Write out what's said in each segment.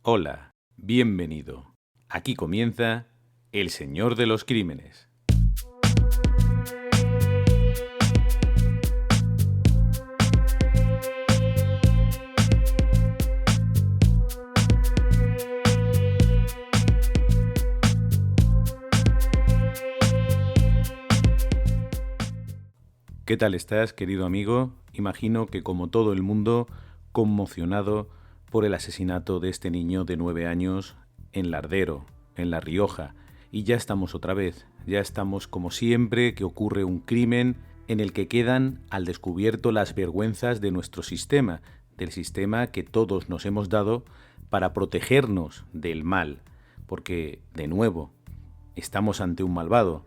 Hola, bienvenido. Aquí comienza El Señor de los Crímenes. ¿Qué tal estás, querido amigo? Imagino que como todo el mundo, conmocionado por el asesinato de este niño de 9 años en Lardero, en La Rioja. Y ya estamos otra vez, ya estamos como siempre que ocurre un crimen en el que quedan al descubierto las vergüenzas de nuestro sistema, del sistema que todos nos hemos dado para protegernos del mal. Porque, de nuevo, estamos ante un malvado.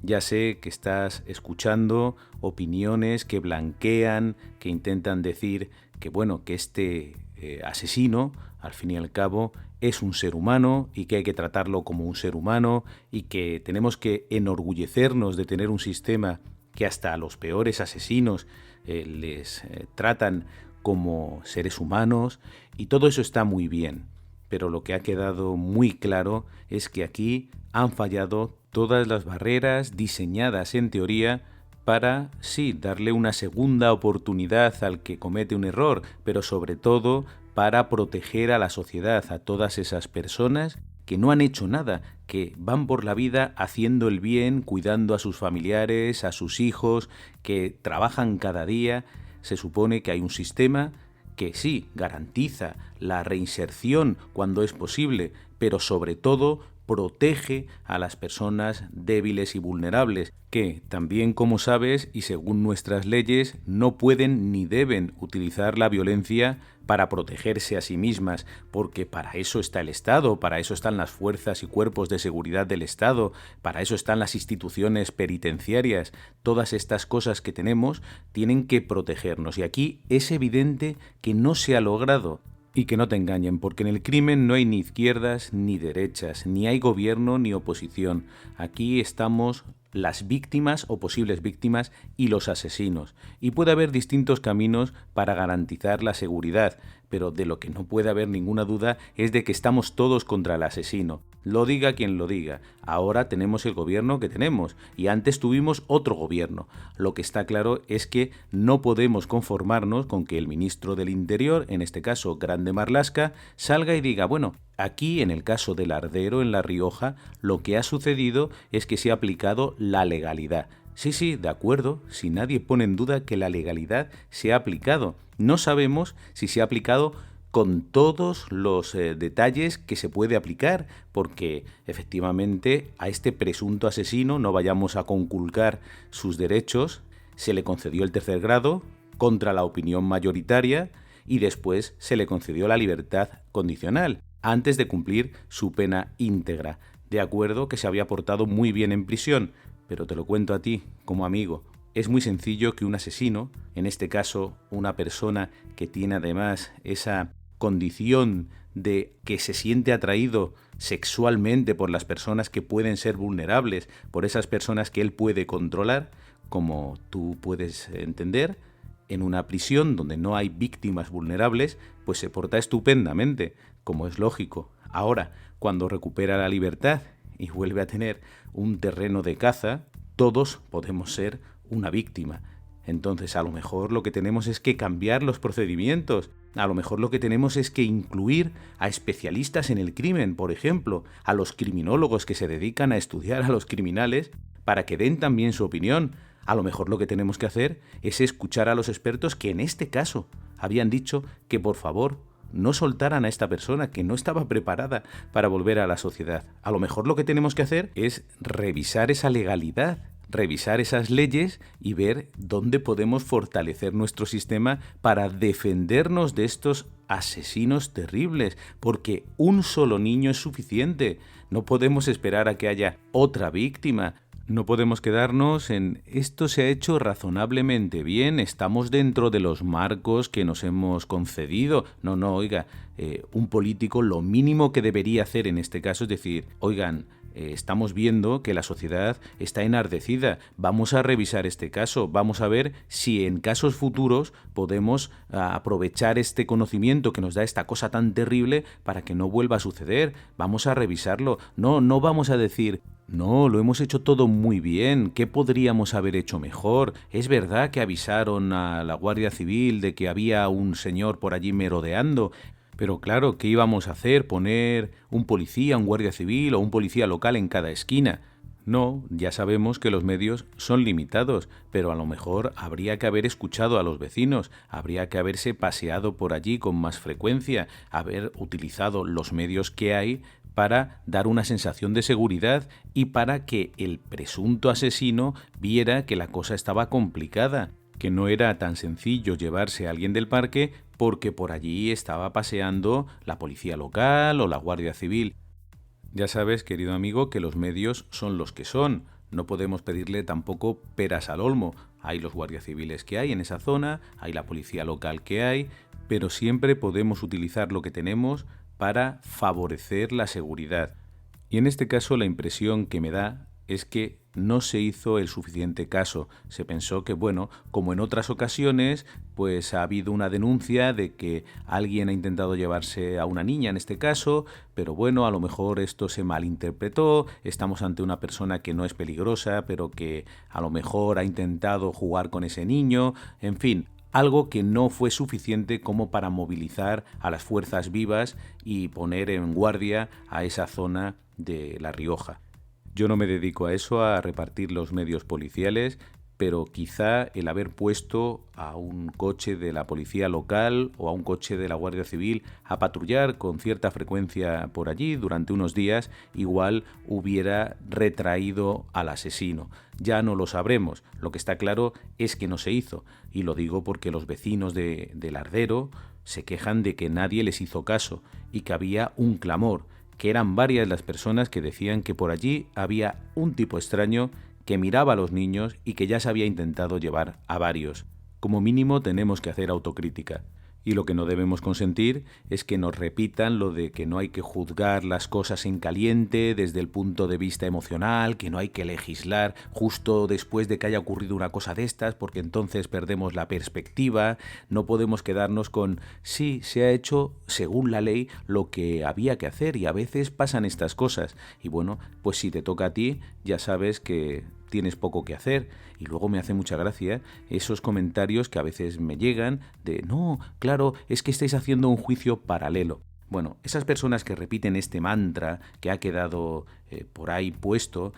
Ya sé que estás escuchando opiniones que blanquean, que intentan decir que bueno, que este asesino, al fin y al cabo, es un ser humano y que hay que tratarlo como un ser humano y que tenemos que enorgullecernos de tener un sistema que hasta a los peores asesinos les tratan como seres humanos, y todo eso está muy bien. Pero lo que ha quedado muy claro es que aquí han fallado todas las barreras diseñadas en teoría para, sí, darle una segunda oportunidad al que comete un error, pero sobre todo para proteger a la sociedad, a todas esas personas que no han hecho nada, que van por la vida haciendo el bien, cuidando a sus familiares, a sus hijos, que trabajan cada día. Se supone que hay un sistema que sí, garantiza la reinserción cuando es posible, pero sobre todo protege a las personas débiles y vulnerables, que también, como sabes, y según nuestras leyes, no pueden ni deben utilizar la violencia para protegerse a sí mismas, porque para eso está el Estado, para eso están las fuerzas y cuerpos de seguridad del Estado, para eso están las instituciones penitenciarias. Todas estas cosas que tenemos tienen que protegernos, y aquí es evidente que no se ha logrado. Y que no te engañen, porque en el crimen no hay ni izquierdas ni derechas, ni hay gobierno ni oposición. Aquí estamos las víctimas o posibles víctimas y los asesinos. Y puede haber distintos caminos para garantizar la seguridad, pero de lo que no puede haber ninguna duda es de que estamos todos contra el asesino. Lo diga quien lo diga, ahora tenemos el gobierno que tenemos y antes tuvimos otro gobierno. Lo que está claro es que no podemos conformarnos con que el ministro del Interior, en este caso Grande Marlaska, salga y diga, bueno, aquí en el caso del Lardero en La Rioja, lo que ha sucedido es que se ha aplicado la legalidad. Sí, de acuerdo, si nadie pone en duda que la legalidad se ha aplicado. No sabemos si se ha aplicado con todos los detalles que se puede aplicar, porque efectivamente a este presunto asesino, no vayamos a conculcar sus derechos, se le concedió el tercer grado contra la opinión mayoritaria y después se le concedió la libertad condicional, antes de cumplir su pena íntegra. De acuerdo que se había portado muy bien en prisión, pero te lo cuento a ti, como amigo. Es muy sencillo que un asesino, en este caso una persona que tiene además esa condición de que se siente atraído sexualmente por las personas que pueden ser vulnerables, por esas personas que él puede controlar, como tú puedes entender, en una prisión donde no hay víctimas vulnerables, pues se porta estupendamente, como es lógico. Ahora, cuando recupera la libertad y vuelve a tener un terreno de caza, todos podemos ser una víctima. Entonces, a lo mejor lo que tenemos es que cambiar los procedimientos. A lo mejor lo que tenemos es que incluir a especialistas en el crimen, por ejemplo, a los criminólogos que se dedican a estudiar a los criminales para que den también su opinión. A lo mejor lo que tenemos que hacer es escuchar a los expertos que en este caso habían dicho que por favor no soltaran a esta persona que no estaba preparada para volver a la sociedad. A lo mejor lo que tenemos que hacer es revisar esa legalidad, revisar esas leyes y ver dónde podemos fortalecer nuestro sistema para defendernos de estos asesinos terribles, porque un solo niño es suficiente. No podemos esperar a que haya otra víctima. No podemos quedarnos en esto se ha hecho razonablemente bien, estamos dentro de los marcos que nos hemos concedido. No, oiga, un político lo mínimo que debería hacer en este caso es decir, oigan, estamos viendo que la sociedad está enardecida. Vamos a revisar este caso, vamos a ver si en casos futuros podemos aprovechar este conocimiento que nos da esta cosa tan terrible para que no vuelva a suceder. Vamos a revisarlo. No vamos a decir: no, lo hemos hecho todo muy bien, ¿qué podríamos haber hecho mejor? Es verdad que avisaron a la Guardia Civil de que había un señor por allí merodeando, pero claro, ¿qué íbamos a hacer? ¿Poner un policía, un guardia civil o un policía local en cada esquina? No, ya sabemos que los medios son limitados, pero a lo mejor habría que haber escuchado a los vecinos, habría que haberse paseado por allí con más frecuencia, haber utilizado los medios que hay para dar una sensación de seguridad y para que el presunto asesino viera que la cosa estaba complicada, que no era tan sencillo llevarse a alguien del parque porque por allí estaba paseando la policía local o la Guardia Civil. Ya sabes, querido amigo, que los medios son los que son. No podemos pedirle tampoco peras al olmo. Hay los guardias civiles que hay en esa zona, hay la policía local que hay, pero siempre podemos utilizar lo que tenemos para favorecer la seguridad. Y en este caso la impresión que me da es que no se hizo el suficiente caso. Se pensó que, bueno, como en otras ocasiones, pues ha habido una denuncia de que alguien ha intentado llevarse a una niña en este caso, pero bueno, a lo mejor esto se malinterpretó, estamos ante una persona que no es peligrosa, pero que a lo mejor ha intentado jugar con ese niño, en fin, algo que no fue suficiente como para movilizar a las fuerzas vivas y poner en guardia a esa zona de La Rioja. Yo no me dedico a eso, a repartir los medios policiales, pero quizá el haber puesto a un coche de la policía local o a un coche de la Guardia Civil a patrullar con cierta frecuencia por allí durante unos días, igual hubiera retraído al asesino. Ya no lo sabremos, lo que está claro es que no se hizo, y lo digo porque los vecinos de Lardero se quejan de que nadie les hizo caso y que había un clamor, que eran varias las personas que decían que por allí había un tipo extraño que miraba a los niños y que ya se había intentado llevar a varios. Como mínimo tenemos que hacer autocrítica. Y lo que no debemos consentir es que nos repitan lo de que no hay que juzgar las cosas en caliente desde el punto de vista emocional, que no hay que legislar justo después de que haya ocurrido una cosa de estas, porque entonces perdemos la perspectiva. No podemos quedarnos con sí, se ha hecho según la ley lo que había que hacer y a veces pasan estas cosas. Y bueno, pues si te toca a ti, ya sabes que tienes poco que hacer. Y luego me hace mucha gracia esos comentarios que a veces me llegan de no, claro, es que estáis haciendo un juicio paralelo. Bueno, esas personas que repiten este mantra que ha quedado por ahí puesto,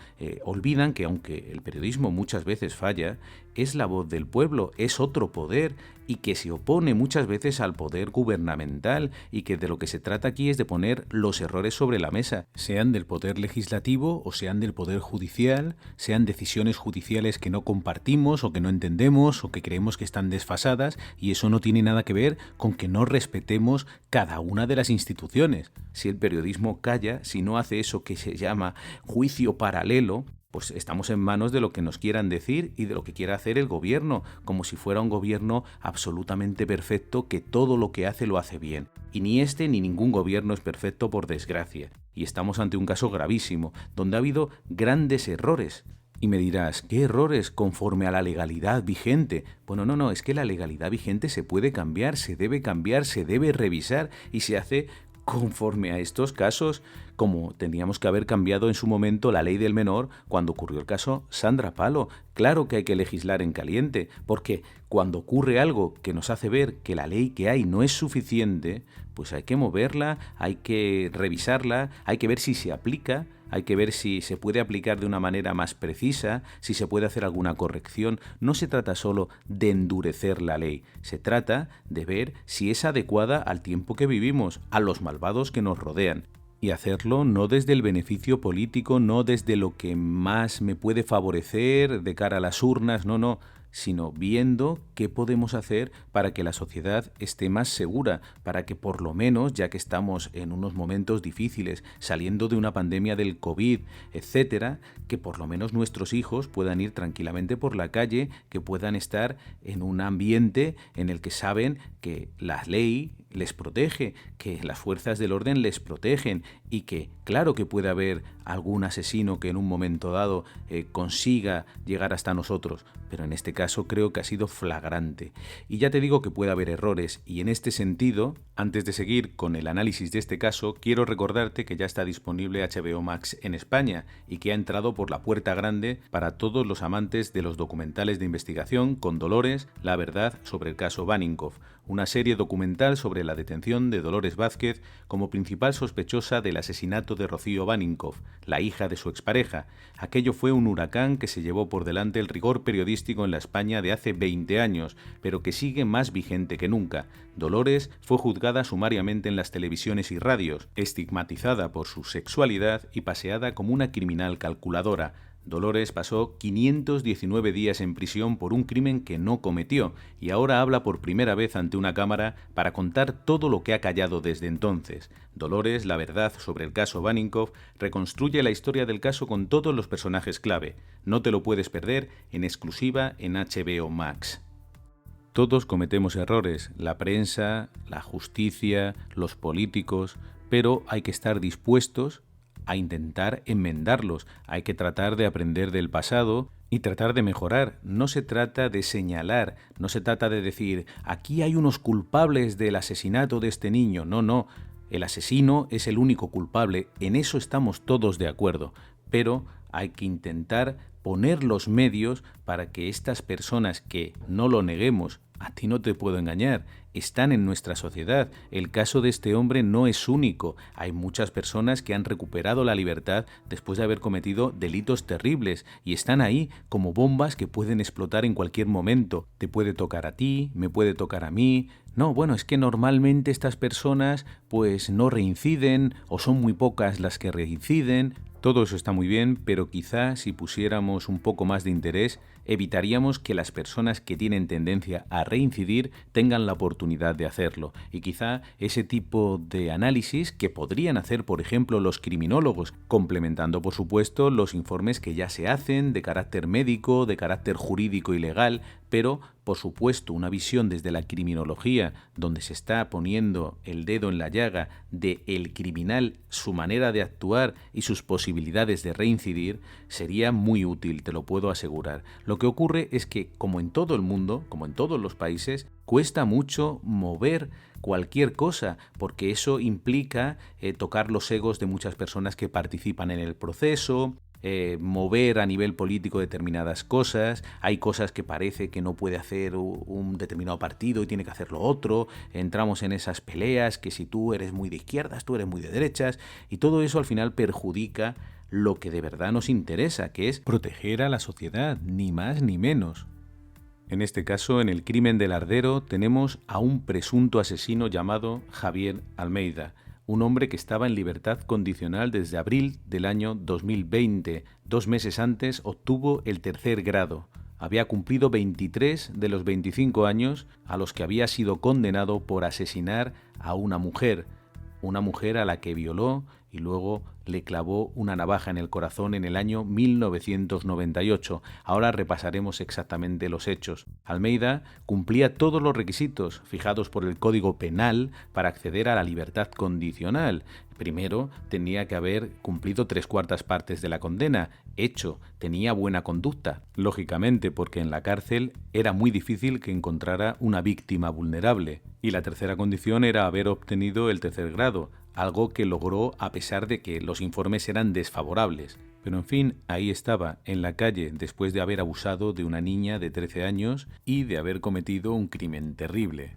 olvidan que aunque el periodismo muchas veces falla, es la voz del pueblo, es otro poder y que se opone muchas veces al poder gubernamental y que de lo que se trata aquí es de poner los errores sobre la mesa, sean del poder legislativo o sean del poder judicial, sean decisiones judiciales que no compartimos o que no entendemos o que creemos que están desfasadas, y eso no tiene nada que ver con que no respetemos cada una de las instituciones. Si el periodismo calla, si no hace eso que se llama juicio paralelo, pues estamos en manos de lo que nos quieran decir y de lo que quiera hacer el gobierno, como si fuera un gobierno absolutamente perfecto que todo lo que hace lo hace bien. Y ni este ni ningún gobierno es perfecto, por desgracia. Y estamos ante un caso gravísimo, donde ha habido grandes errores. Y me dirás, ¿qué errores conforme a la legalidad vigente? Bueno, no, es que la legalidad vigente se puede cambiar, se debe revisar y se hace conforme a estos casos, como teníamos que haber cambiado en su momento la ley del menor cuando ocurrió el caso Sandra Palo. Claro que hay que legislar en caliente, porque cuando ocurre algo que nos hace ver que la ley que hay no es suficiente, pues hay que moverla, hay que revisarla, hay que ver si se aplica, hay que ver si se puede aplicar de una manera más precisa, si se puede hacer alguna corrección. No se trata solo de endurecer la ley, se trata de ver si es adecuada al tiempo que vivimos, a los malvados que nos rodean. Y hacerlo no desde el beneficio político, no desde lo que más me puede favorecer de cara a las urnas, no, sino viendo qué podemos hacer para que la sociedad esté más segura, para que por lo menos, ya que estamos en unos momentos difíciles, saliendo de una pandemia del COVID, etcétera, que por lo menos nuestros hijos puedan ir tranquilamente por la calle, que puedan estar en un ambiente en el que saben que la ley les protege, que las fuerzas del orden les protegen y que claro que puede haber algún asesino que en un momento dado consiga llegar hasta nosotros, pero en este caso creo que ha sido flagrante. Y ya te digo que puede haber errores y en este sentido, antes de seguir con el análisis de este caso, quiero recordarte que ya está disponible HBO Max en España y que ha entrado por la puerta grande para todos los amantes de los documentales de investigación con Dolores, la verdad sobre el caso Baninkoff, una serie documental sobre la detención de Dolores Vázquez como principal sospechosa del asesinato de Rocío Baninkoff, la hija de su expareja. Aquello fue un huracán que se llevó por delante el rigor periodístico en la España de hace 20 años, pero que sigue más vigente que nunca. Dolores fue juzgada sumariamente en las televisiones y radios, estigmatizada por su sexualidad y paseada como una criminal calculadora. Dolores pasó 519 días en prisión por un crimen que no cometió y ahora habla por primera vez ante una cámara para contar todo lo que ha callado desde entonces. Dolores, la verdad sobre el caso Baninkoff, reconstruye la historia del caso con todos los personajes clave. No te lo puedes perder, en exclusiva en HBO Max. Todos cometemos errores, la prensa, la justicia, los políticos, pero hay que estar dispuestos a intentar enmendarlos, hay que tratar de aprender del pasado y tratar de mejorar. No se trata de señalar, no se trata de decir, aquí hay unos culpables del asesinato de este niño. No, el asesino es el único culpable, en eso estamos todos de acuerdo, pero hay que intentar poner los medios para que estas personas que, no lo neguemos, a ti no te puedo engañar, están en nuestra sociedad. El caso de este hombre no es único. Hay muchas personas que han recuperado la libertad después de haber cometido delitos terribles y están ahí como bombas que pueden explotar en cualquier momento. Te puede tocar a ti, me puede tocar a mí. No, bueno, es que normalmente estas personas pues no reinciden o son muy pocas las que reinciden. Todo eso está muy bien, pero quizá si pusiéramos un poco más de interés, evitaríamos que las personas que tienen tendencia a reincidir tengan la oportunidad de hacerlo. Y quizá ese tipo de análisis que podrían hacer, por ejemplo, los criminólogos, complementando, por supuesto, los informes que ya se hacen de carácter médico, de carácter jurídico y legal, pero, por supuesto, una visión desde la criminología, donde se está poniendo el dedo en la llaga de el criminal, su manera de actuar y sus posibilidades de reincidir, sería muy útil, te lo puedo asegurar. Lo que ocurre es que, como en todo el mundo, como en todos los países, cuesta mucho mover cualquier cosa, porque eso implica tocar los egos de muchas personas que participan en el proceso, mover a nivel político determinadas cosas. Hay cosas que parece que no puede hacer un determinado partido y tiene que hacerlo otro. Entramos en esas peleas que si tú eres muy de izquierdas, tú eres muy de derechas, y todo eso al final perjudica lo que de verdad nos interesa, que es proteger a la sociedad, ni más ni menos. En este caso, en el crimen del Lardero, tenemos a un presunto asesino llamado Javier Almeida, un hombre que estaba en libertad condicional desde abril del año 2020. 2 meses antes obtuvo el 3er grado. Había cumplido 23 de los 25 años a los que había sido condenado por asesinar a una mujer a la que violó y luego le clavó una navaja en el corazón en el año 1998. Ahora repasaremos exactamente los hechos. Almeida cumplía todos los requisitos fijados por el Código Penal para acceder a la libertad condicional. Primero, tenía que haber cumplido 3/4 partes de la condena. Hecho, tenía buena conducta. Lógicamente, porque en la cárcel era muy difícil que encontrara una víctima vulnerable. Y la tercera condición era haber obtenido el 3er grado, algo que logró a pesar de que los informes eran desfavorables. Pero en fin, ahí estaba, en la calle, después de haber abusado de una niña de 13 años y de haber cometido un crimen terrible.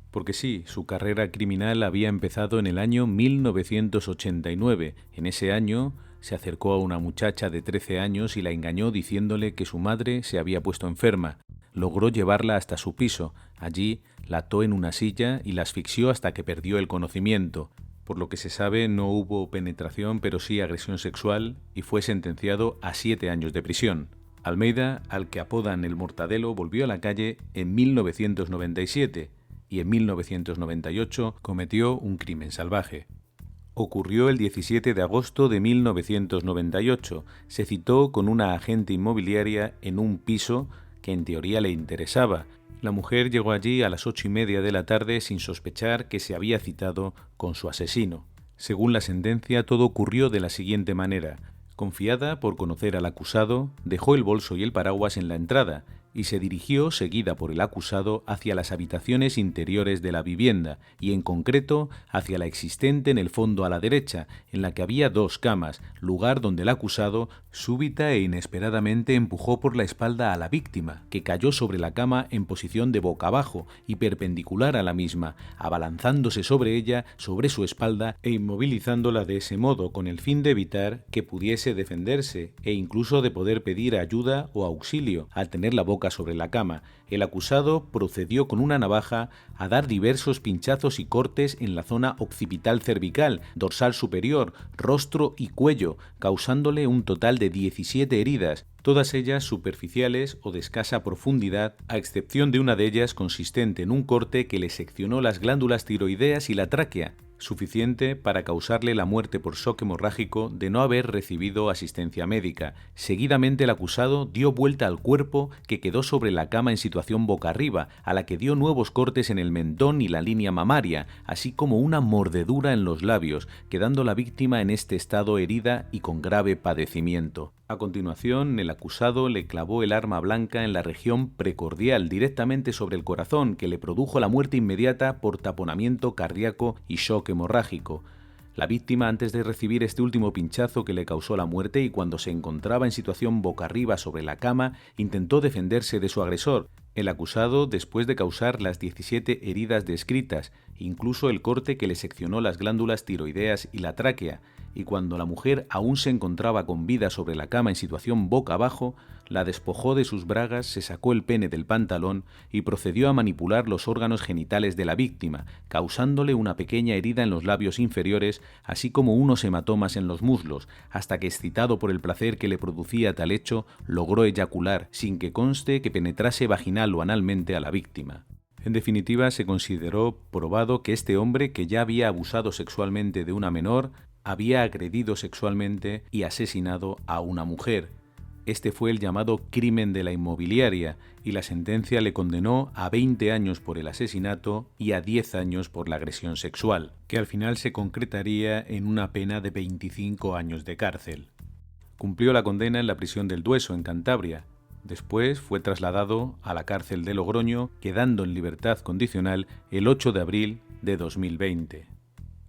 Porque sí, su carrera criminal había empezado en el año 1989. En ese año se acercó a una muchacha de 13 años y la engañó diciéndole que su madre se había puesto enferma. Logró llevarla hasta su piso. Allí la ató en una silla y la asfixió hasta que perdió el conocimiento. Por lo que se sabe, no hubo penetración, pero sí agresión sexual, y fue sentenciado a 7 años de prisión. Almeida, al que apodan el Mortadelo, volvió a la calle en 1997 y en 1998 cometió un crimen salvaje. Ocurrió el 17 de agosto de 1998. Se citó con una agente inmobiliaria en un piso que en teoría le interesaba. La mujer llegó allí a las 8:30 de la tarde sin sospechar que se había citado con su asesino. Según la sentencia, todo ocurrió de la siguiente manera. Confiada por conocer al acusado, dejó el bolso y el paraguas en la entrada y se dirigió, seguida por el acusado, hacia las habitaciones interiores de la vivienda y, en concreto, hacia la existente en el fondo a la derecha, en la que había 2 camas, lugar donde el acusado súbita e inesperadamente empujó por la espalda a la víctima, que cayó sobre la cama en posición de boca abajo y perpendicular a la misma, abalanzándose sobre ella, sobre su espalda e inmovilizándola de ese modo, con el fin de evitar que pudiese defenderse e incluso de poder pedir ayuda o auxilio al tener la boca sobre la cama. El acusado procedió con una navaja a dar diversos pinchazos y cortes en la zona occipital cervical, dorsal superior, rostro y cuello, causándole un total de 17 heridas, todas ellas superficiales o de escasa profundidad, a excepción de una de ellas consistente en un corte que le seccionó las glándulas tiroideas y la tráquea, suficiente para causarle la muerte por shock hemorrágico de no haber recibido asistencia médica. Seguidamente el acusado dio vuelta al cuerpo, que quedó sobre la cama en situación boca arriba, a la que dio nuevos cortes en el mentón y la línea mamaria, así como una mordedura en los labios, quedando la víctima en este estado herida y con grave padecimiento. A continuación, el acusado le clavó el arma blanca en la región precordial, directamente sobre el corazón, que le produjo la muerte inmediata por taponamiento cardíaco y shock hemorrágico. La víctima, antes de recibir este último pinchazo que le causó la muerte y cuando se encontraba en situación boca arriba sobre la cama, intentó defenderse de su agresor. El acusado, después de causar las 17 heridas descritas, incluso el corte que le seccionó las glándulas tiroideas y la tráquea, y cuando la mujer aún se encontraba con vida sobre la cama en situación boca abajo, la despojó de sus bragas, se sacó el pene del pantalón y procedió a manipular los órganos genitales de la víctima, causándole una pequeña herida en los labios inferiores, así como unos hematomas en los muslos, hasta que, excitado por el placer que le producía tal hecho, logró eyacular, sin que conste que penetrase vaginal o analmente a la víctima. En definitiva, se consideró probado que este hombre, que ya había abusado sexualmente de una menor, había agredido sexualmente y asesinado a una mujer. Este fue el llamado crimen de la inmobiliaria y la sentencia le condenó a 20 años por el asesinato y a 10 años por la agresión sexual, que al final se concretaría en una pena de 25 años de cárcel. Cumplió la condena en la prisión del Dueso, en Cantabria. Después fue trasladado a la cárcel de Logroño, quedando en libertad condicional el 8 de abril de 2020.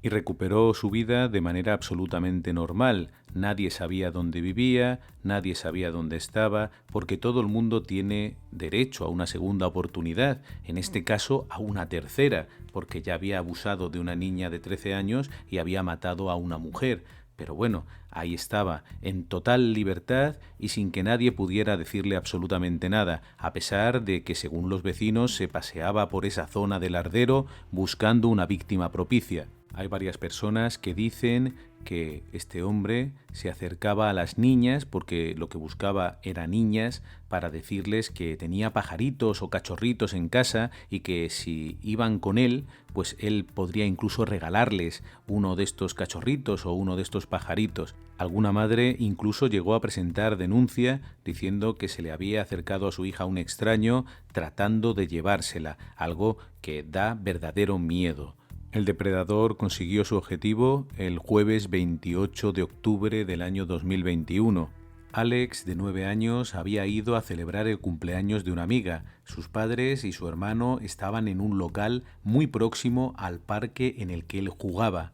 Y recuperó su vida de manera absolutamente normal. Nadie sabía dónde vivía, nadie sabía dónde estaba, porque todo el mundo tiene derecho a una segunda oportunidad, en este caso a una tercera, porque ya había abusado de una niña de 13 años y había matado a una mujer. Pero bueno, ahí estaba, en total libertad y sin que nadie pudiera decirle absolutamente nada, a pesar de que, según los vecinos, se paseaba por esa zona del Lardero buscando una víctima propicia. Hay varias personas que dicen que este hombre se acercaba a las niñas porque lo que buscaba era niñas para decirles que tenía pajaritos o cachorritos en casa y que si iban con él, pues él podría incluso regalarles uno de estos cachorritos o uno de estos pajaritos. Alguna madre incluso llegó a presentar denuncia diciendo que se le había acercado a su hija un extraño tratando de llevársela, algo que da verdadero miedo. El depredador consiguió su objetivo el jueves 28 de octubre del año 2021. Alex, de 9 años, había ido a celebrar el cumpleaños de una amiga. Sus padres y su hermano estaban en un local muy próximo al parque en el que él jugaba.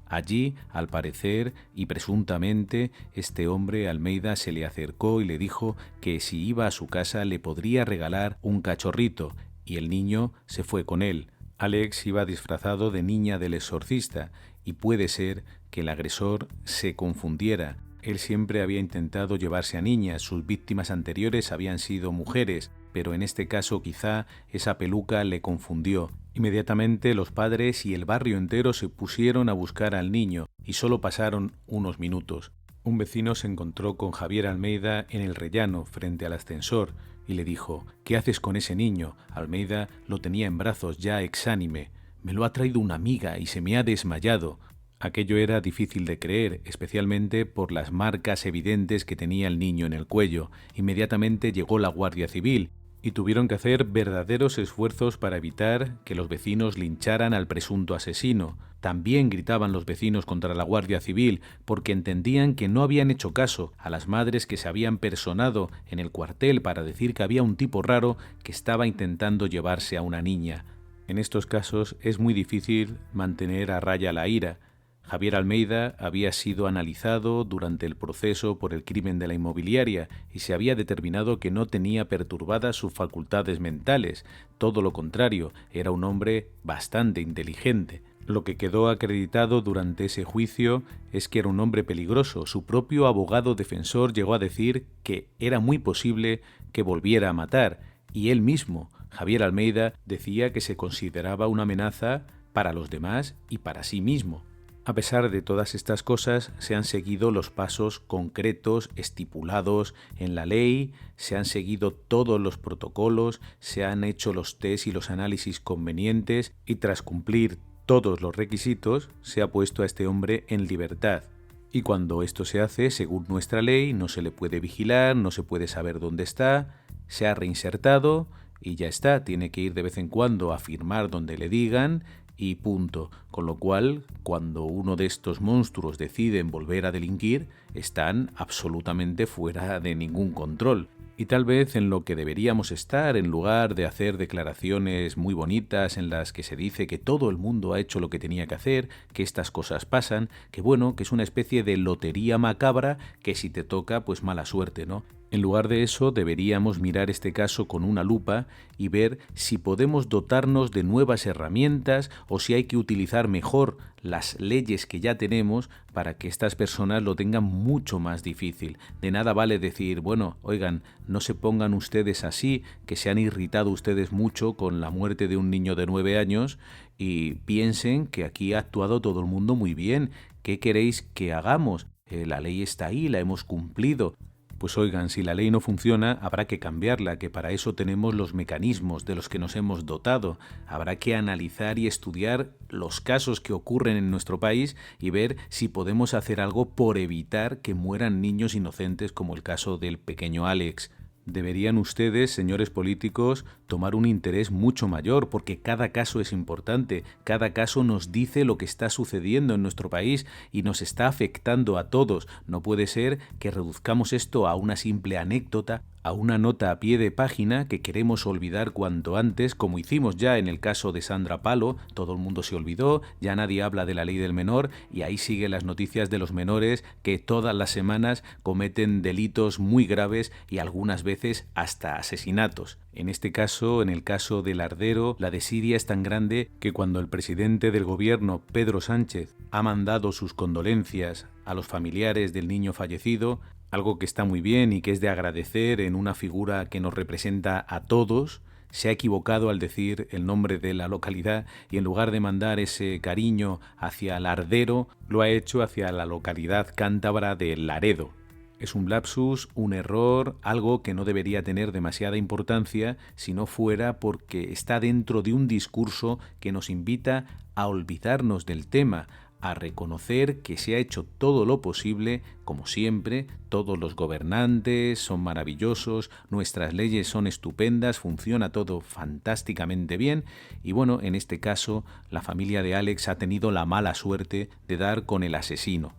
Allí, al parecer y presuntamente, este hombre, Almeida, se le acercó y le dijo que si iba a su casa le podría regalar un cachorrito, y el niño se fue con él. Alex iba disfrazado de niña del exorcista y puede ser que el agresor se confundiera. Él siempre había intentado llevarse a niñas, sus víctimas anteriores habían sido mujeres, pero en este caso quizá esa peluca le confundió. Inmediatamente los padres y el barrio entero se pusieron a buscar al niño y solo pasaron unos minutos. Un vecino se encontró con Javier Almeida en el rellano frente al ascensor y le dijo: «¿Qué haces con ese niño?». Almeida lo tenía en brazos ya exánime. «Me lo ha traído una amiga y se me ha desmayado». Aquello era difícil de creer, especialmente por las marcas evidentes que tenía el niño en el cuello. Inmediatamente llegó la Guardia Civil y tuvieron que hacer verdaderos esfuerzos para evitar que los vecinos lincharan al presunto asesino. También gritaban los vecinos contra la Guardia Civil porque entendían que no habían hecho caso a las madres que se habían personado en el cuartel para decir que había un tipo raro que estaba intentando llevarse a una niña. En estos casos es muy difícil mantener a raya la ira. Javier Almeida había sido analizado durante el proceso por el crimen de la inmobiliaria y se había determinado que no tenía perturbadas sus facultades mentales. Todo lo contrario, era un hombre bastante inteligente. Lo que quedó acreditado durante ese juicio es que era un hombre peligroso. Su propio abogado defensor llegó a decir que era muy posible que volviera a matar, y él mismo, Javier Almeida, decía que se consideraba una amenaza para los demás y para sí mismo. A pesar de todas estas cosas, se han seguido los pasos concretos estipulados en la ley, se han seguido todos los protocolos, se han hecho los test y los análisis convenientes y tras cumplir todos los requisitos, se ha puesto a este hombre en libertad. Y cuando esto se hace, según nuestra ley, no se le puede vigilar, no se puede saber dónde está, se ha reinsertado y ya está, tiene que ir de vez en cuando a firmar donde le digan y punto. Con lo cual, cuando uno de estos monstruos deciden volver a delinquir, están absolutamente fuera de ningún control. Y tal vez en lo que deberíamos estar, en lugar de hacer declaraciones muy bonitas en las que se dice que todo el mundo ha hecho lo que tenía que hacer, que estas cosas pasan, que bueno, que es una especie de lotería macabra que si te toca, pues mala suerte, ¿no? En lugar de eso, deberíamos mirar este caso con una lupa y ver si podemos dotarnos de nuevas herramientas o si hay que utilizar mejor las leyes que ya tenemos para que estas personas lo tengan mucho más difícil. De nada vale decir, bueno, oigan, no se pongan ustedes así, que se han irritado ustedes mucho con la muerte de un niño de 9 años y piensen que aquí ha actuado todo el mundo muy bien. ¿Qué queréis que hagamos? La ley está ahí, la hemos cumplido. Pues oigan, si la ley no funciona, habrá que cambiarla, que para eso tenemos los mecanismos de los que nos hemos dotado. Habrá que analizar y estudiar los casos que ocurren en nuestro país y ver si podemos hacer algo por evitar que mueran niños inocentes como el caso del pequeño Alex. Deberían ustedes, señores políticos, tomar un interés mucho mayor, porque cada caso es importante, cada caso nos dice lo que está sucediendo en nuestro país y nos está afectando a todos. No puede ser que reduzcamos esto a una simple anécdota, a una nota a pie de página que queremos olvidar cuanto antes, como hicimos ya en el caso de Sandra Palo. Todo el mundo se olvidó, ya nadie habla de la ley del menor y ahí siguen las noticias de los menores que todas las semanas cometen delitos muy graves y algunas veces hasta asesinatos. En este caso, en el caso del Lardero, la desidia es tan grande que cuando el presidente del gobierno, Pedro Sánchez, ha mandado sus condolencias a los familiares del niño fallecido, algo que está muy bien y que es de agradecer en una figura que nos representa a todos, se ha equivocado al decir el nombre de la localidad y en lugar de mandar ese cariño hacia Lardero, lo ha hecho hacia la localidad cántabra de Laredo. Es un lapsus, un error, algo que no debería tener demasiada importancia si no fuera porque está dentro de un discurso que nos invita a olvidarnos del tema, a reconocer que se ha hecho todo lo posible, como siempre, todos los gobernantes son maravillosos, nuestras leyes son estupendas, funciona todo fantásticamente bien y bueno, en este caso, la familia de Alex ha tenido la mala suerte de dar con el asesino.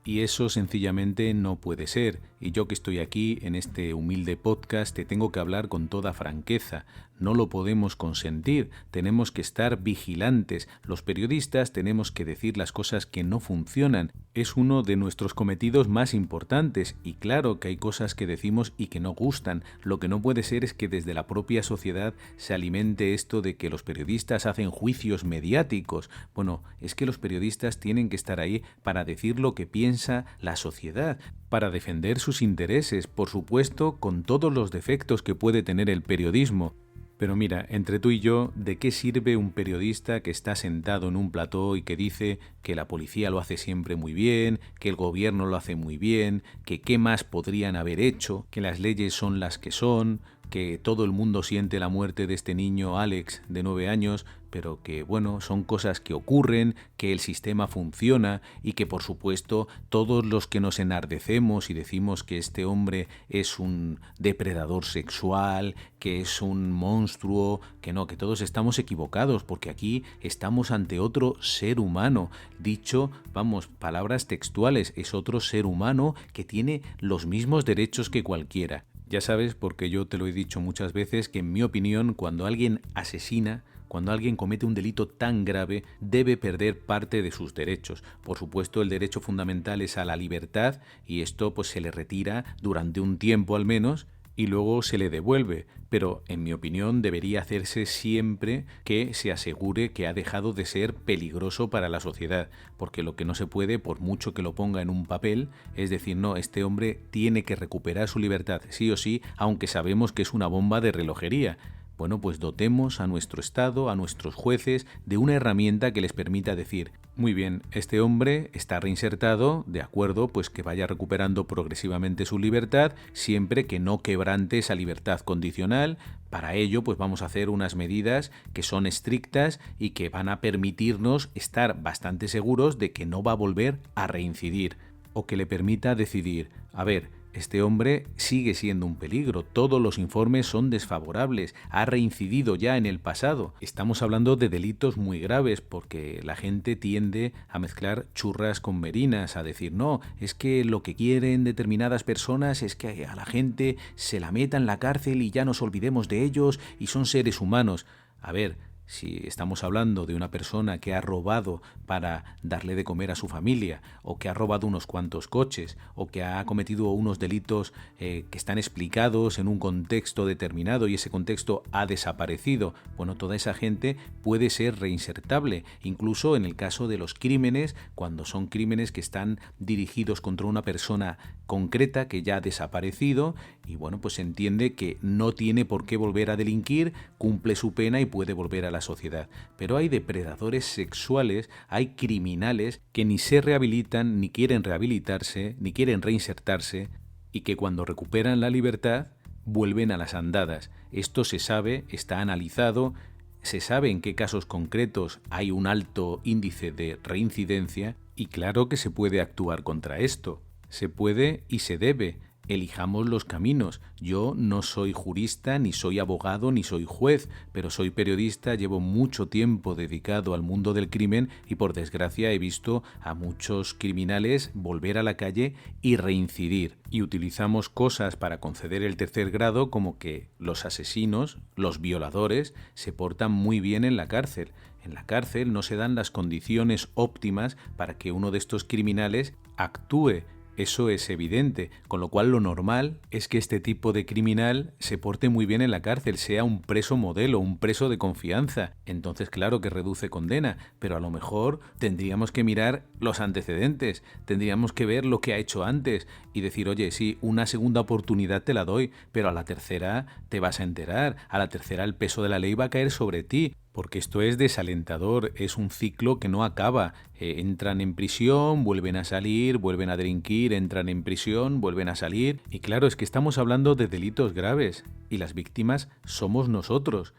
Y eso sencillamente no puede ser. Y yo que estoy aquí en este humilde podcast te tengo que hablar con toda franqueza. No lo podemos consentir, tenemos que estar vigilantes. Los periodistas tenemos que decir las cosas que no funcionan. Es uno de nuestros cometidos más importantes y claro que hay cosas que decimos y que no gustan. Lo que no puede ser es que desde la propia sociedad se alimente esto de que los periodistas hacen juicios mediáticos. Bueno, es que los periodistas tienen que estar ahí para decir lo que piensa la sociedad, para defender sus intereses, por supuesto, con todos los defectos que puede tener el periodismo. Pero mira, entre tú y yo, ¿de qué sirve un periodista que está sentado en un plató y que dice que la policía lo hace siempre muy bien, que el gobierno lo hace muy bien, que qué más podrían haber hecho, que las leyes son las que son, que todo el mundo siente la muerte de este niño Alex de 9 años, pero que bueno, son cosas que ocurren, que el sistema funciona y que por supuesto todos los que nos enardecemos y decimos que este hombre es un depredador sexual, que es un monstruo, que no, que todos estamos equivocados, porque aquí estamos ante otro ser humano. Dicho, vamos, palabras textuales, es otro ser humano que tiene los mismos derechos que cualquiera. Ya sabes, porque yo te lo he dicho muchas veces, que en mi opinión, cuando alguien asesina, cuando alguien comete un delito tan grave, debe perder parte de sus derechos. Por supuesto, el derecho fundamental es a la libertad y esto pues se le retira durante un tiempo al menos y luego se le devuelve, pero en mi opinión debería hacerse siempre que se asegure que ha dejado de ser peligroso para la sociedad, porque lo que no se puede, por mucho que lo ponga en un papel, es decir, no, este hombre tiene que recuperar su libertad, sí o sí, aunque sabemos que es una bomba de relojería. Bueno, pues dotemos a nuestro Estado, a nuestros jueces, de una herramienta que les permita decir, muy bien, este hombre está reinsertado, de acuerdo, pues que vaya recuperando progresivamente su libertad, siempre que no quebrante esa libertad condicional. Para ello, pues vamos a hacer unas medidas que son estrictas y que van a permitirnos estar bastante seguros de que no va a volver a reincidir, o que le permita decidir, a ver, este hombre sigue siendo un peligro, todos los informes son desfavorables, ha reincidido ya en el pasado. Estamos hablando de delitos muy graves porque la gente tiende a mezclar churras con merinas, a decir, no, es que lo que quieren determinadas personas es que a la gente se la meta en la cárcel y ya nos olvidemos de ellos y son seres humanos. A ver, si estamos hablando de una persona que ha robado para darle de comer a su familia, o que ha robado unos cuantos coches, o que ha cometido unos delitos que están explicados en un contexto determinado y ese contexto ha desaparecido, bueno, toda esa gente puede ser reinsertable, incluso en el caso de los crímenes, cuando son crímenes que están dirigidos contra una persona concreta que ya ha desaparecido y bueno, pues se entiende que no tiene por qué volver a delinquir, cumple su pena y puede volver a la sociedad. Pero hay depredadores sexuales, hay criminales que ni se rehabilitan, ni quieren rehabilitarse, ni quieren reinsertarse y que cuando recuperan la libertad vuelven a las andadas. Esto se sabe, está analizado, se sabe en qué casos concretos hay un alto índice de reincidencia y claro que se puede actuar contra esto. Se puede y se debe. Elijamos los caminos. Yo no soy jurista, ni soy abogado, ni soy juez, pero soy periodista, llevo mucho tiempo dedicado al mundo del crimen y por desgracia he visto a muchos criminales volver a la calle y reincidir. Y utilizamos cosas para conceder el tercer grado como que los asesinos, los violadores, se portan muy bien en la cárcel. En la cárcel no se dan las condiciones óptimas para que uno de estos criminales actúe. Eso es evidente, con lo cual lo normal es que este tipo de criminal se porte muy bien en la cárcel, sea un preso modelo, un preso de confianza. Entonces, claro que reduce condena, pero a lo mejor tendríamos que mirar los antecedentes, tendríamos que ver lo que ha hecho antes y decir, oye, sí, una segunda oportunidad te la doy, pero a la tercera te vas a enterar, a la tercera el peso de la ley va a caer sobre ti. Porque esto es desalentador, es un ciclo que no acaba. Entran en prisión, vuelven a salir, vuelven a delinquir, entran en prisión, vuelven a salir. Y claro, es que estamos hablando de delitos graves y las víctimas somos nosotros.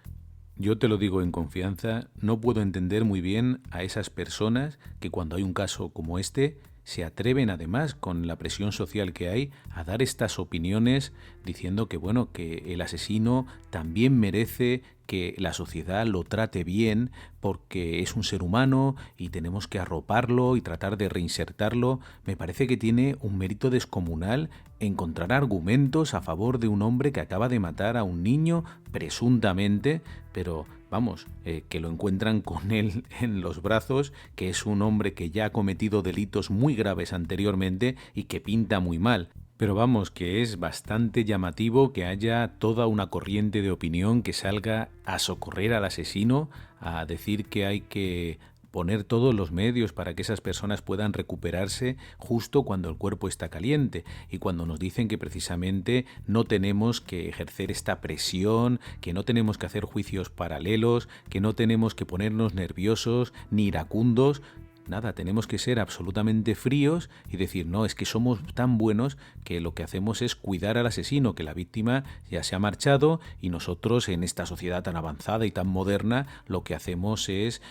Yo te lo digo en confianza, no puedo entender muy bien a esas personas que cuando hay un caso como este se atreven además con la presión social que hay a dar estas opiniones diciendo que bueno, que el asesino también merece que la sociedad lo trate bien porque es un ser humano y tenemos que arroparlo y tratar de reinsertarlo. Me parece que tiene un mérito descomunal encontrar argumentos a favor de un hombre que acaba de matar a un niño presuntamente, pero vamos, que lo encuentran con él en los brazos, que es un hombre que ya ha cometido delitos muy graves anteriormente y que pinta muy mal. Pero vamos, que es bastante llamativo que haya toda una corriente de opinión que salga a socorrer al asesino, a decir que hay que poner todos los medios para que esas personas puedan recuperarse justo cuando el cuerpo está caliente y cuando nos dicen que precisamente no tenemos que ejercer esta presión, que no tenemos que hacer juicios paralelos, que no tenemos que ponernos nerviosos ni iracundos. nada, tenemos que ser absolutamente fríos y decir, no, es que somos tan buenos que lo que hacemos es cuidar al asesino, que la víctima ya se ha marchado y nosotros en esta sociedad tan avanzada y tan moderna lo que hacemos es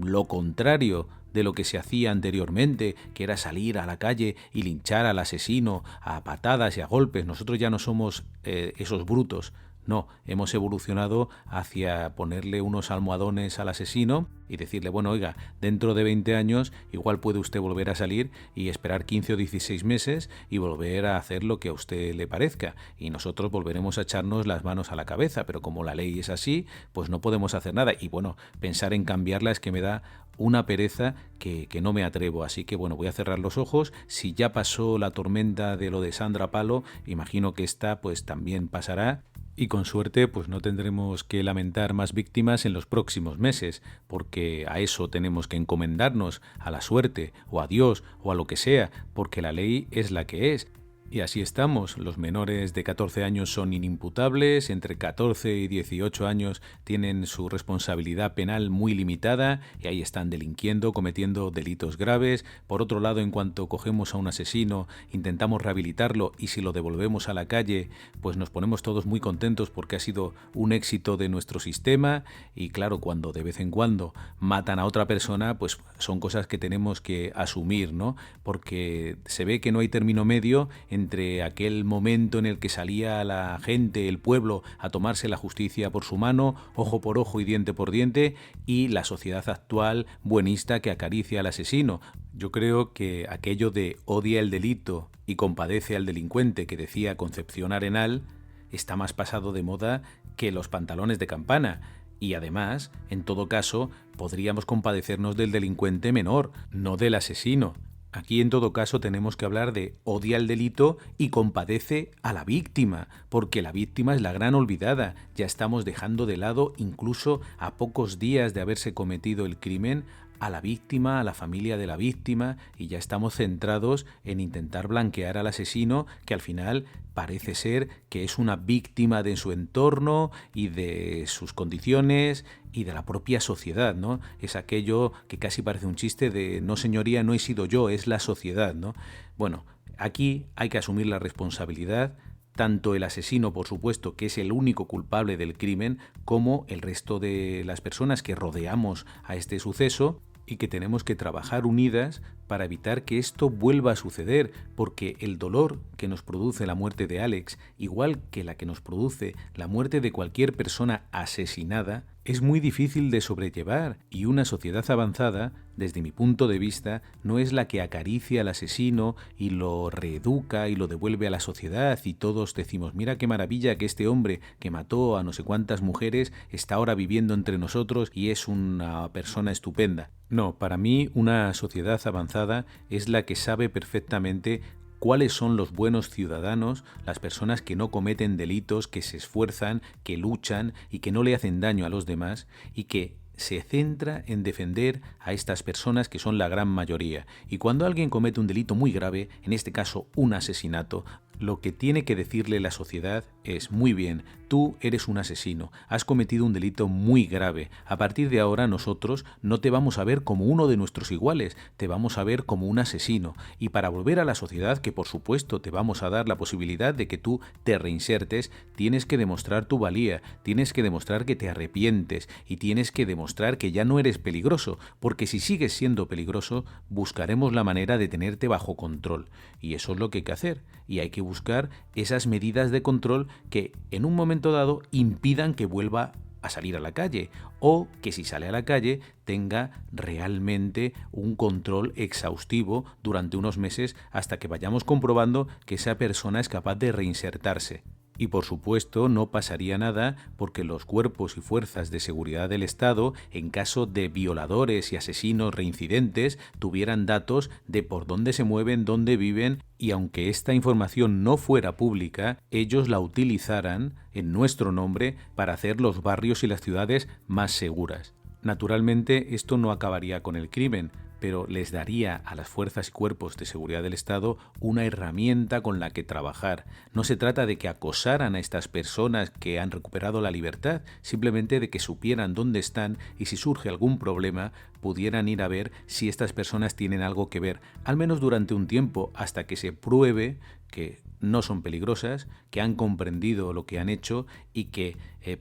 lo contrario de lo que se hacía anteriormente, que era salir a la calle y linchar al asesino a patadas y a golpes. Nosotros ya no somos esos brutos. No, hemos evolucionado hacia ponerle unos almohadones al asesino y decirle, bueno, oiga, dentro de 20 años igual puede usted volver a salir y esperar 15 o 16 meses y volver a hacer lo que a usted le parezca. Y nosotros volveremos a echarnos las manos a la cabeza, pero como la ley es así, pues no podemos hacer nada. Y bueno, pensar en cambiarla es que me da una pereza que no me atrevo. Así que bueno, voy a cerrar los ojos. Si ya pasó la tormenta de lo de Sandra Palo, imagino que esta pues también pasará. Y con suerte, pues no tendremos que lamentar más víctimas en los próximos meses, porque a eso tenemos que encomendarnos, a la suerte, o a Dios, o a lo que sea, porque la ley es la que es. Y así estamos, los menores de 14 años son inimputables, entre 14 y 18 años tienen su responsabilidad penal muy limitada y ahí están delinquiendo, cometiendo delitos graves. Por otro lado, en cuanto cogemos a un asesino, intentamos rehabilitarlo y si lo devolvemos a la calle, pues nos ponemos todos muy contentos porque ha sido un éxito de nuestro sistema y claro, cuando de vez en cuando matan a otra persona, pues son cosas que tenemos que asumir, ¿no? Porque se ve que no hay término medio entre aquel momento en el que salía la gente, el pueblo, a tomarse la justicia por su mano, ojo por ojo y diente por diente, y la sociedad actual buenista que acaricia al asesino. Yo creo que aquello de odia el delito y compadece al delincuente que decía Concepción Arenal está más pasado de moda que los pantalones de campana. Y además, en todo caso, podríamos compadecernos del delincuente menor, no del asesino. Aquí en todo caso tenemos que hablar de odia el delito y compadece a la víctima, porque la víctima es la gran olvidada. Ya estamos dejando de lado, incluso a pocos días de haberse cometido el crimen, a la víctima, a la familia de la víctima, y ya estamos centrados en intentar blanquear al asesino, que al final parece ser que es una víctima de su entorno y de sus condiciones y de la propia sociedad, ¿no? Es aquello que casi parece un chiste de no señoría, no he sido yo, es la sociedad, ¿no? Bueno, aquí hay que asumir la responsabilidad, tanto el asesino, por supuesto, que es el único culpable del crimen, como el resto de las personas que rodeamos a este suceso y que tenemos que trabajar unidas para evitar que esto vuelva a suceder, porque el dolor que nos produce la muerte de Alex, igual que la que nos produce la muerte de cualquier persona asesinada, es muy difícil de sobrellevar y una sociedad avanzada, desde mi punto de vista, no es la que acaricia al asesino y lo reeduca y lo devuelve a la sociedad y todos decimos, mira qué maravilla que este hombre que mató a no sé cuántas mujeres está ahora viviendo entre nosotros y es una persona estupenda. No, para mí una sociedad avanzada es la que sabe perfectamente cuáles son los buenos ciudadanos, las personas que no cometen delitos, que se esfuerzan, que luchan y que no le hacen daño a los demás y que se centra en defender a estas personas que son la gran mayoría. Y cuando alguien comete un delito muy grave, en este caso un asesinato, lo que tiene que decirle la sociedad es, muy bien, tú eres un asesino, has cometido un delito muy grave, a partir de ahora nosotros no te vamos a ver como uno de nuestros iguales, te vamos a ver como un asesino, y para volver a la sociedad, que por supuesto te vamos a dar la posibilidad de que tú te reinsertes, tienes que demostrar tu valía, tienes que demostrar que te arrepientes y tienes que demostrar que ya no eres peligroso, porque si sigues siendo peligroso, buscaremos la manera de tenerte bajo control, y eso es lo que hay que hacer, y hay que buscar esas medidas de control que en un momento dado impidan que vuelva a salir a la calle o que si sale a la calle tenga realmente un control exhaustivo durante unos meses hasta que vayamos comprobando que esa persona es capaz de reinsertarse. Y por supuesto no pasaría nada porque los cuerpos y fuerzas de seguridad del Estado, en caso de violadores y asesinos reincidentes, tuvieran datos de por dónde se mueven, dónde viven, y aunque esta información no fuera pública, ellos la utilizaran en nuestro nombre para hacer los barrios y las ciudades más seguras. Naturalmente, esto no acabaría con el crimen, pero les daría a las fuerzas y cuerpos de seguridad del Estado una herramienta con la que trabajar. No se trata de que acosaran a estas personas que han recuperado la libertad, simplemente de que supieran dónde están y si surge algún problema pudieran ir a ver si estas personas tienen algo que ver, al menos durante un tiempo, hasta que se pruebe que no son peligrosas, que han comprendido lo que han hecho y que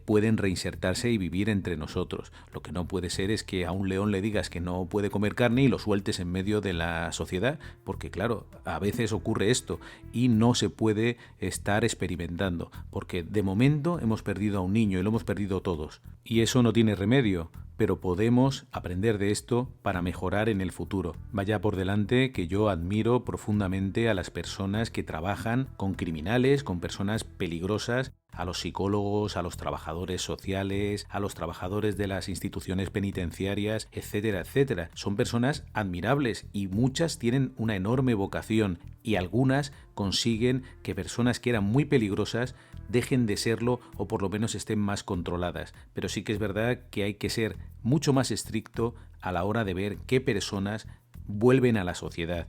pueden reinsertarse y vivir entre nosotros. Lo que no puede ser es que a un león le digas que no puede comer carne y lo sueltes en medio de la sociedad, porque claro, a veces ocurre esto y no se puede estar experimentando, porque de momento hemos perdido a un niño y lo hemos perdido todos. Y eso no tiene remedio, pero podemos aprender de esto para mejorar en el futuro. Vaya por delante que yo admiro profundamente a las personas que trabajan con criminales, con personas peligrosas, a los psicólogos, a los trabajadores sociales, a los trabajadores de las instituciones penitenciarias, etcétera, etcétera. Son personas admirables y muchas tienen una enorme vocación y algunas consiguen que personas que eran muy peligrosas dejen de serlo o por lo menos estén más controladas. Pero sí que es verdad que hay que ser mucho más estricto a la hora de ver qué personas vuelven a la sociedad.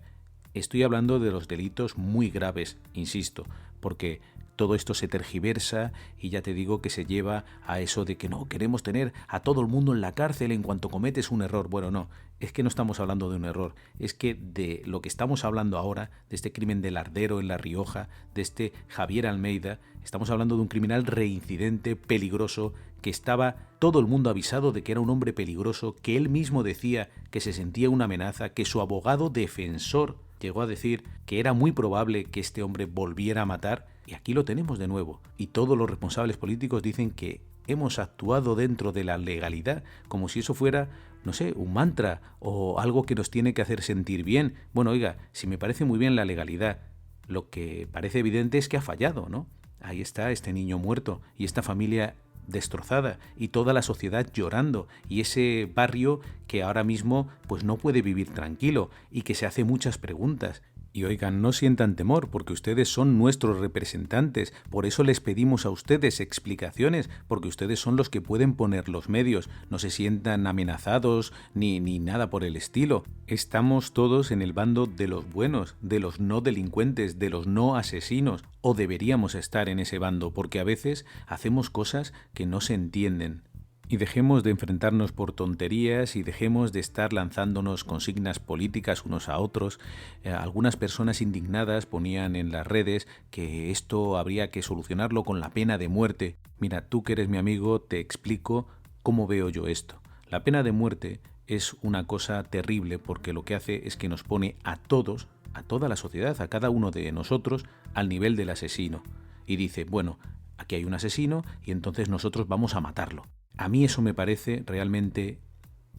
Estoy hablando de los delitos muy graves, insisto, porque todo esto se tergiversa y ya te digo que se lleva a eso de que no, queremos tener a todo el mundo en la cárcel en cuanto cometes un error. Bueno, no, es que no estamos hablando de un error, es que de lo que estamos hablando ahora, de este crimen del Lardero en La Rioja, de este Javier Almeida, estamos hablando de un criminal reincidente, peligroso, que estaba todo el mundo avisado de que era un hombre peligroso, que él mismo decía que se sentía una amenaza, que su abogado defensor llegó a decir que era muy probable que este hombre volviera a matar, y aquí lo tenemos de nuevo. Y todos los responsables políticos dicen que hemos actuado dentro de la legalidad, como si eso fuera, no sé, un mantra o algo que nos tiene que hacer sentir bien. Bueno, oiga, si me parece muy bien la legalidad, lo que parece evidente es que ha fallado, ¿no? Ahí está este niño muerto y esta familia destrozada y toda la sociedad llorando y ese barrio que ahora mismo pues no puede vivir tranquilo y que se hace muchas preguntas. Y oigan, no sientan temor, porque ustedes son nuestros representantes, por eso les pedimos a ustedes explicaciones, porque ustedes son los que pueden poner los medios, no se sientan amenazados ni nada por el estilo. Estamos todos en el bando de los buenos, de los no delincuentes, de los no asesinos, o deberíamos estar en ese bando, porque a veces hacemos cosas que no se entienden. Y dejemos de enfrentarnos por tonterías y dejemos de estar lanzándonos consignas políticas unos a otros. Algunas personas indignadas ponían en las redes que esto habría que solucionarlo con la pena de muerte. Mira, tú que eres mi amigo, te explico cómo veo yo esto. La pena de muerte es una cosa terrible porque lo que hace es que nos pone a todos, a toda la sociedad, a cada uno de nosotros, al nivel del asesino. Y dice, bueno, aquí hay un asesino y entonces nosotros vamos a matarlo. A mí eso me parece realmente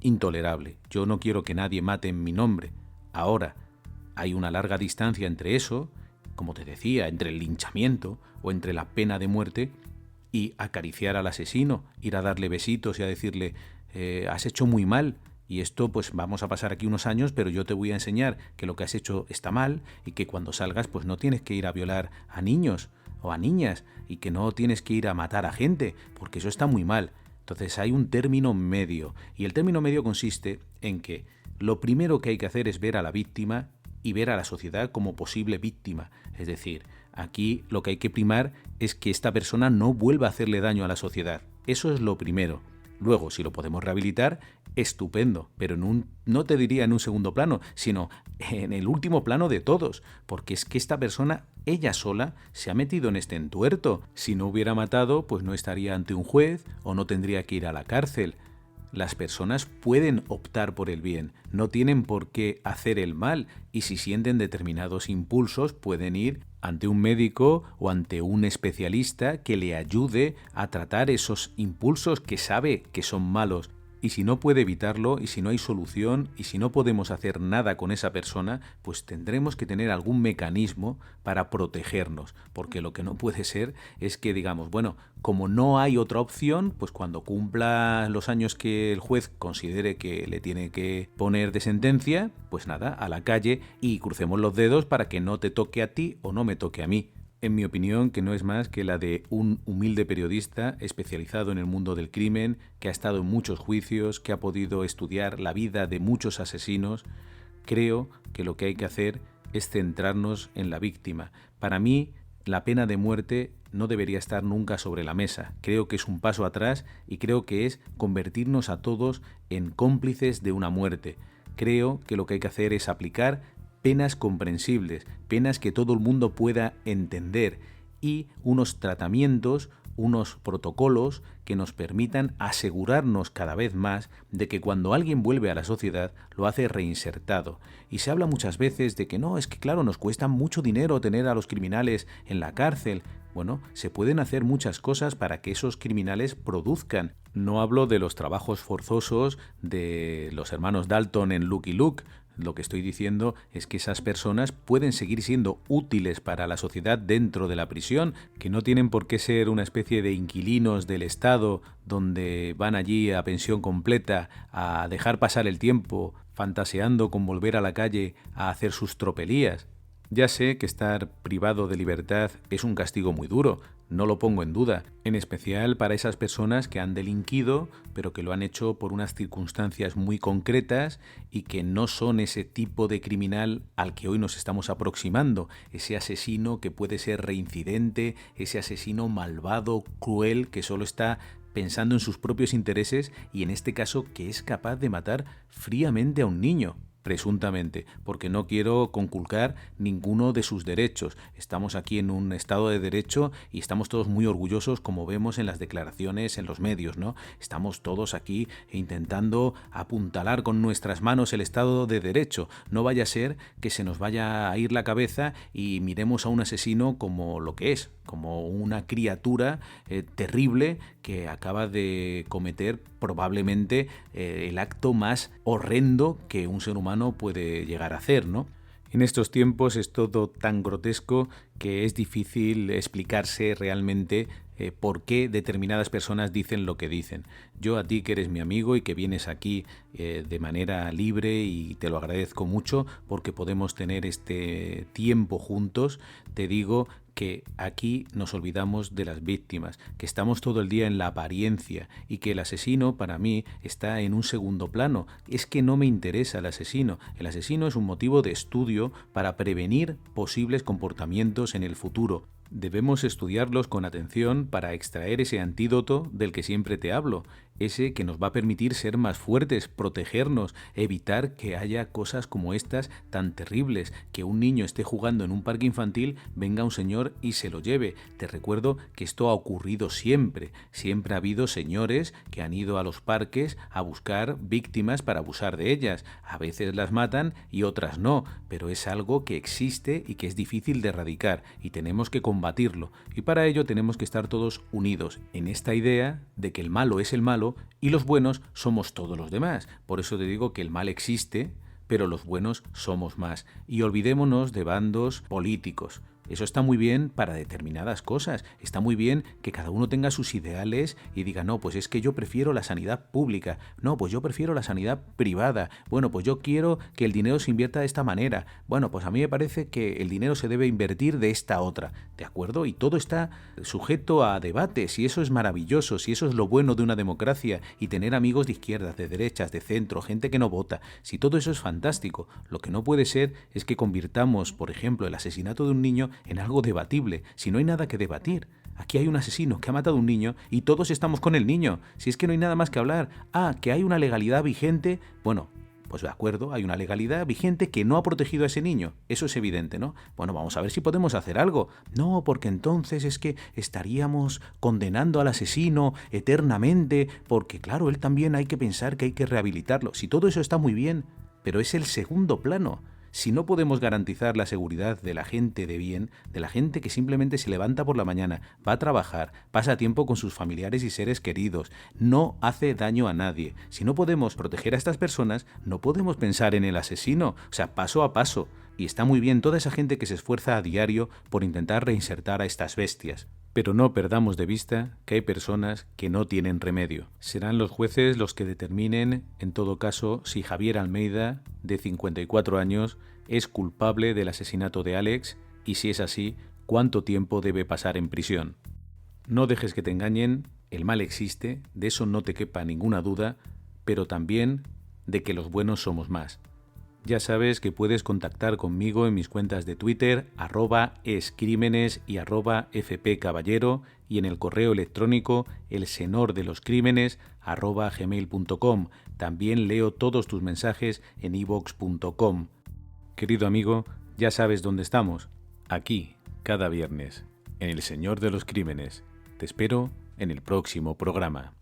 intolerable. Yo no quiero que nadie mate en mi nombre. Ahora, hay una larga distancia entre eso, como te decía, entre el linchamiento o entre la pena de muerte y acariciar al asesino, ir a darle besitos y a decirle, has hecho muy mal y esto pues vamos a pasar aquí unos años, pero yo te voy a enseñar que lo que has hecho está mal y que cuando salgas pues no tienes que ir a violar a niños o a niñas y que no tienes que ir a matar a gente, porque eso está muy mal. Entonces hay un término medio y el término medio consiste en que lo primero que hay que hacer es ver a la víctima y ver a la sociedad como posible víctima. Es decir, aquí lo que hay que primar es que esta persona no vuelva a hacerle daño a la sociedad. Eso es lo primero. Luego, si lo podemos rehabilitar, estupendo, pero no te diría en un segundo plano, sino en el último plano de todos, porque es que esta persona, ella sola, se ha metido en este entuerto. Si no hubiera matado, pues no estaría ante un juez o no tendría que ir a la cárcel. Las personas pueden optar por el bien, no tienen por qué hacer el mal y si sienten determinados impulsos pueden ir ante un médico o ante un especialista que le ayude a tratar esos impulsos que sabe que son malos. Y si no puede evitarlo, y si no hay solución, y si no podemos hacer nada con esa persona, pues tendremos que tener algún mecanismo para protegernos, porque lo que no puede ser es que digamos, bueno, como no hay otra opción, pues cuando cumpla los años que el juez considere que le tiene que poner de sentencia, pues nada, a la calle y crucemos los dedos para que no te toque a ti o no me toque a mí. en mi opinión, que no es más que la de un humilde periodista especializado en el mundo del crimen, que ha estado en muchos juicios, que ha podido estudiar la vida de muchos asesinos. Creo que lo que hay que hacer es centrarnos en la víctima. Para mí, la pena de muerte no debería estar nunca sobre la mesa. Creo que es un paso atrás y creo que es convertirnos a todos en cómplices de una muerte. Creo que lo que hay que hacer es aplicar penas comprensibles, penas que todo el mundo pueda entender y unos tratamientos, unos protocolos que nos permitan asegurarnos cada vez más de que cuando alguien vuelve a la sociedad lo hace reinsertado. Y se habla muchas veces de que no, es que claro, nos cuesta mucho dinero tener a los criminales en la cárcel. Bueno, se pueden hacer muchas cosas para que esos criminales produzcan. No hablo de los trabajos forzosos de los hermanos Dalton en Lucky Luke. Lo que estoy diciendo es que esas personas pueden seguir siendo útiles para la sociedad dentro de la prisión, que no tienen por qué ser una especie de inquilinos del Estado donde van allí a pensión completa a dejar pasar el tiempo fantaseando con volver a la calle a hacer sus tropelías. Ya sé que estar privado de libertad es un castigo muy duro, no lo pongo en duda, en especial para esas personas que han delinquido, pero que lo han hecho por unas circunstancias muy concretas y que no son ese tipo de criminal al que hoy nos estamos aproximando, ese asesino que puede ser reincidente, ese asesino malvado, cruel, que solo está pensando en sus propios intereses y en este caso que es capaz de matar fríamente a un niño. Presuntamente, porque no quiero conculcar ninguno de sus derechos. Estamos aquí en un Estado de Derecho y estamos todos muy orgullosos, como vemos en las declaraciones en los medios, ¿no? Estamos todos aquí intentando apuntalar con nuestras manos el Estado de Derecho. No vaya a ser que se nos vaya a ir la cabeza y miremos a un asesino como lo que es, como una criatura terrible que acaba de cometer probablemente el acto más horrendo que un ser humano puede llegar a hacer, ¿no? En estos tiempos es todo tan grotesco que es difícil explicarse realmente por qué determinadas personas dicen lo que dicen. Yo a ti que eres mi amigo y que vienes aquí de manera libre y te lo agradezco mucho porque podemos tener este tiempo juntos, te digo que aquí nos olvidamos de las víctimas, que estamos todo el día en la apariencia y que el asesino para mí está en un segundo plano. Es que no me interesa el asesino es un motivo de estudio para prevenir posibles comportamientos en el futuro. Debemos estudiarlos con atención para extraer ese antídoto del que siempre te hablo, ese que nos va a permitir ser más fuertes, protegernos, evitar que haya cosas como estas tan terribles, que un niño esté jugando en un parque infantil, venga un señor y se lo lleve. Te recuerdo que esto ha ocurrido siempre, siempre ha habido señores que han ido a los parques a buscar víctimas para abusar de ellas. A veces las matan y otras no, pero es algo que existe y que es difícil de erradicar y tenemos que combatirlo. Y para ello tenemos que estar todos unidos en esta idea de que el malo es el malo y los buenos somos todos los demás. Por eso te digo que el mal existe, pero los buenos somos más. Y olvidémonos de bandos políticos. Eso está muy bien para determinadas cosas. Está muy bien que cada uno tenga sus ideales y diga, no, pues es que yo prefiero la sanidad pública. No, pues yo prefiero la sanidad privada. Bueno, pues yo quiero que el dinero se invierta de esta manera. Bueno, pues a mí me parece que el dinero se debe invertir de esta otra. ¿De acuerdo? Y todo está sujeto a debates y eso es maravilloso. Si eso es lo bueno de una democracia y tener amigos de izquierdas, de derechas, de centro, gente que no vota. Si todo eso es fantástico. Lo que no puede ser es que convirtamos, por ejemplo, el asesinato de un niño en algo debatible, si no hay nada que debatir. Aquí hay un asesino que ha matado a un niño y todos estamos con el niño. Si es que no hay nada más que hablar. Que hay una legalidad vigente. Bueno, pues de acuerdo, hay una legalidad vigente que no ha protegido a ese niño. Eso es evidente, ¿no? Bueno, vamos a ver si podemos hacer algo. No, porque entonces es que estaríamos condenando al asesino eternamente, porque claro, él también hay que pensar que hay que rehabilitarlo. Si todo eso está muy bien, pero es el segundo plano. Si no podemos garantizar la seguridad de la gente de bien, de la gente que simplemente se levanta por la mañana, va a trabajar, pasa tiempo con sus familiares y seres queridos, no hace daño a nadie. Si no podemos proteger a estas personas, no podemos pensar en el asesino, o sea, paso a paso. Y está muy bien toda esa gente que se esfuerza a diario por intentar reinsertar a estas bestias. Pero no perdamos de vista que hay personas que no tienen remedio. Serán los jueces los que determinen, en todo caso, si Javier Almeida, de 54 años, es culpable del asesinato de Alex y si es así, cuánto tiempo debe pasar en prisión. No dejes que te engañen, el mal existe, de eso no te quepa ninguna duda, pero también de que los buenos somos más. Ya sabes que puedes contactar conmigo en mis cuentas de Twitter, @escrímenes y @fpcaballero, y en el correo electrónico elsenordeloscrímenes@gmail.com. También leo todos tus mensajes en iVoox.com. Querido amigo, ya sabes dónde estamos. Aquí, cada viernes, en El Señor de los Crímenes. Te espero en el próximo programa.